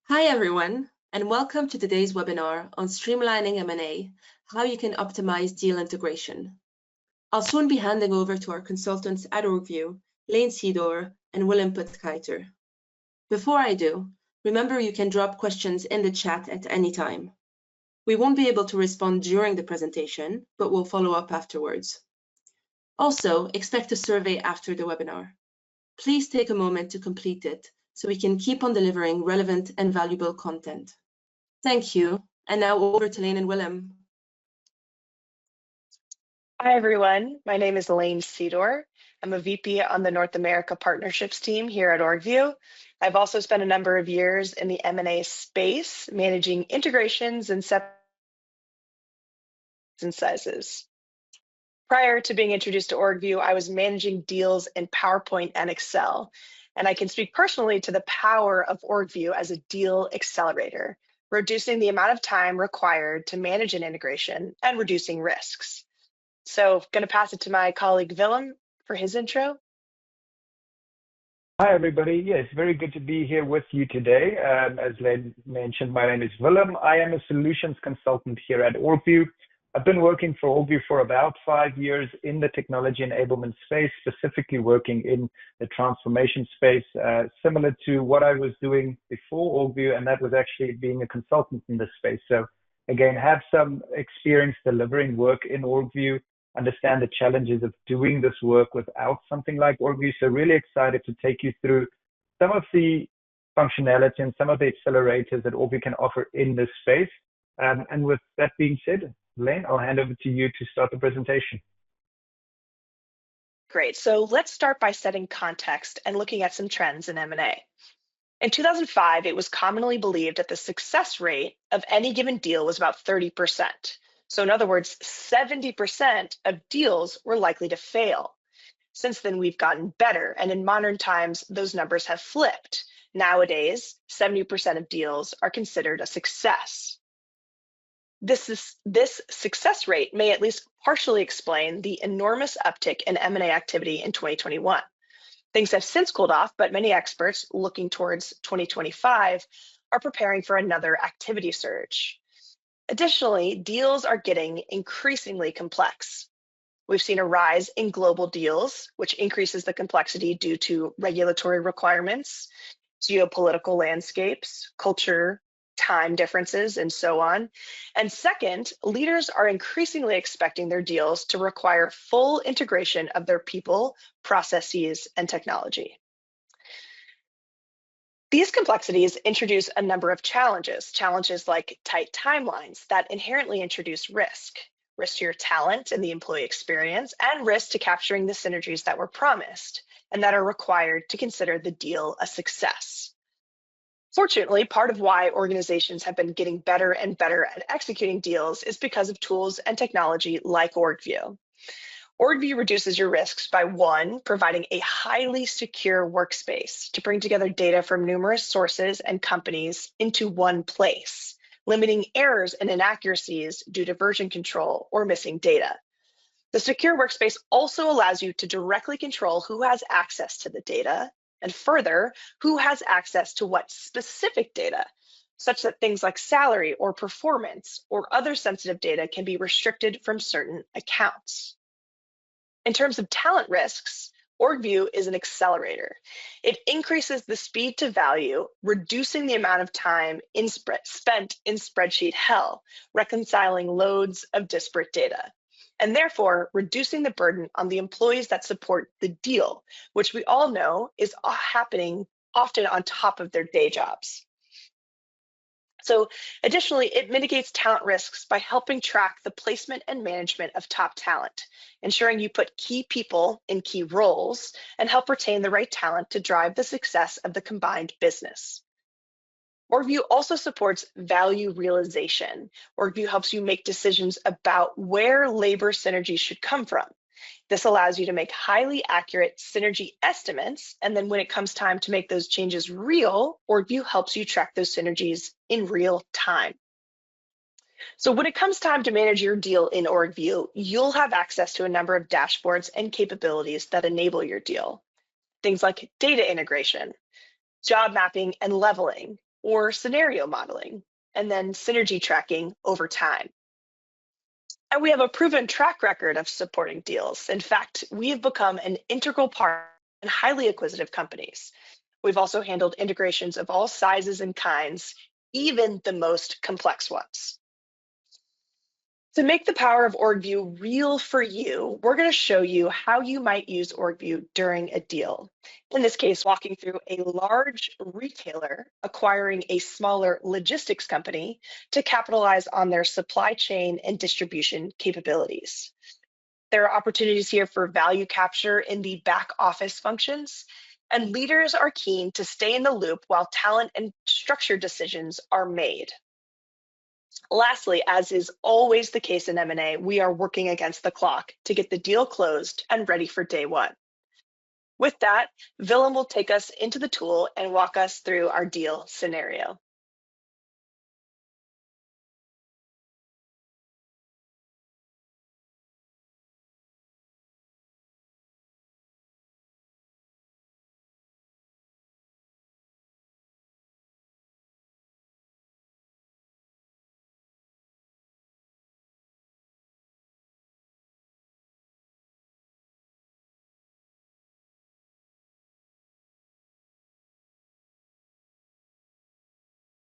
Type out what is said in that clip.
Hi everyone, and welcome to today's webinar on Streamlining M&A, how you can optimize deal integration. I'll soon be handing over to our consultants at Orgvue, Lane Seedor and Willem Putkiter. Before I do, remember you can drop questions in the chat at any time. We won't be able to respond during the presentation, but we'll follow up afterwards. Also, expect a survey after the webinar. Please take a moment to complete it so we can keep on delivering relevant and valuable content. Thank you. And now over to Lane and Willem. Hi, everyone. My name is Lane Seedor. I'm a VP on the North America Partnerships team here at Orgvue. I've also spent a number of years in the M&A space, managing integrations and sizes. Prior to being introduced to Orgvue, I was managing deals in PowerPoint and Excel, and I can speak personally to the power of Orgvue as a deal accelerator, reducing the amount of time required to manage an integration and reducing risks. So going to pass it to my colleague Willem for his intro. Hi, everybody. Yeah, it's very good to be here with you today. As Len mentioned, my name is Willem. I am a solutions consultant here at Orgvue. I've been working for Orgvue for about 5 years in the technology enablement space, specifically working in the transformation space, similar to what I was doing before Orgvue, and that was actually being a consultant in this space. So again, have some experience delivering work in Orgvue, understand the challenges of doing this work without something like Orgvue. So really excited to take you through some of the functionality and some of the accelerators that Orgvue can offer in this space. And with that being said, Lane, I'll hand over to you to start the presentation. Great. So let's start by setting context and looking at some trends in M&A. In 2005, it was commonly believed that the success rate of any given deal was about 30%. So in other words, 70% of deals were likely to fail. Since then, we've gotten better, and in modern times, those numbers have flipped. Nowadays, 70% of deals are considered a success. This success rate may at least partially explain the enormous uptick in M&A activity in 2021. Things have since cooled off, but many experts looking towards 2025 are preparing for another activity surge. Additionally, deals are getting increasingly complex. We've seen a rise in global deals, which increases the complexity due to regulatory requirements, geopolitical landscapes, culture, time differences, and so on. And second, leaders are increasingly expecting their deals to require full integration of their people, processes, and technology. These complexities introduce a number of challenges like tight timelines that inherently introduce risk to your talent and the employee experience, and risk to capturing the synergies that were promised and that are required to consider the deal a success. Fortunately, part of why organizations have been getting better and better at executing deals is because of tools and technology like Orgvue. Orgvue reduces your risks by, one, providing a highly secure workspace to bring together data from numerous sources and companies into one place, limiting errors and inaccuracies due to version control or missing data. The secure workspace also allows you to directly control who has access to the data, and further, who has access to what specific data, such that things like salary or performance or other sensitive data can be restricted from certain accounts. In terms of talent risks, Orgvue is an accelerator. It increases the speed to value, reducing the amount of time spent in spreadsheet hell, reconciling loads of disparate data, and therefore reducing the burden on the employees that support the deal, which we all know is happening often on top of their day jobs. So additionally, it mitigates talent risks by helping track the placement and management of top talent, ensuring you put key people in key roles and help retain the right talent to drive the success of the combined business. Orgvue also supports value realization. Orgvue helps you make decisions about where labor synergies should come from. This allows you to make highly accurate synergy estimates, and then when it comes time to make those changes real, Orgvue helps you track those synergies in real time. So when it comes time to manage your deal in Orgvue, you'll have access to a number of dashboards and capabilities that enable your deal. Things like data integration, job mapping and leveling, or scenario modeling, and then synergy tracking over time. And we have a proven track record of supporting deals. In fact, we have become an integral part in highly acquisitive companies. We've also handled integrations of all sizes and kinds, even the most complex ones. To make the power of Orgvue real for you, we're going to show you how you might use Orgvue during a deal. In this case, walking through a large retailer acquiring a smaller logistics company to capitalize on their supply chain and distribution capabilities. There are opportunities here for value capture in the back office functions, and leaders are keen to stay in the loop while talent and structure decisions are made. Lastly, as is always the case in M&A, we are working against the clock to get the deal closed and ready for day one. With that, Willem will take us into the tool and walk us through our deal scenario.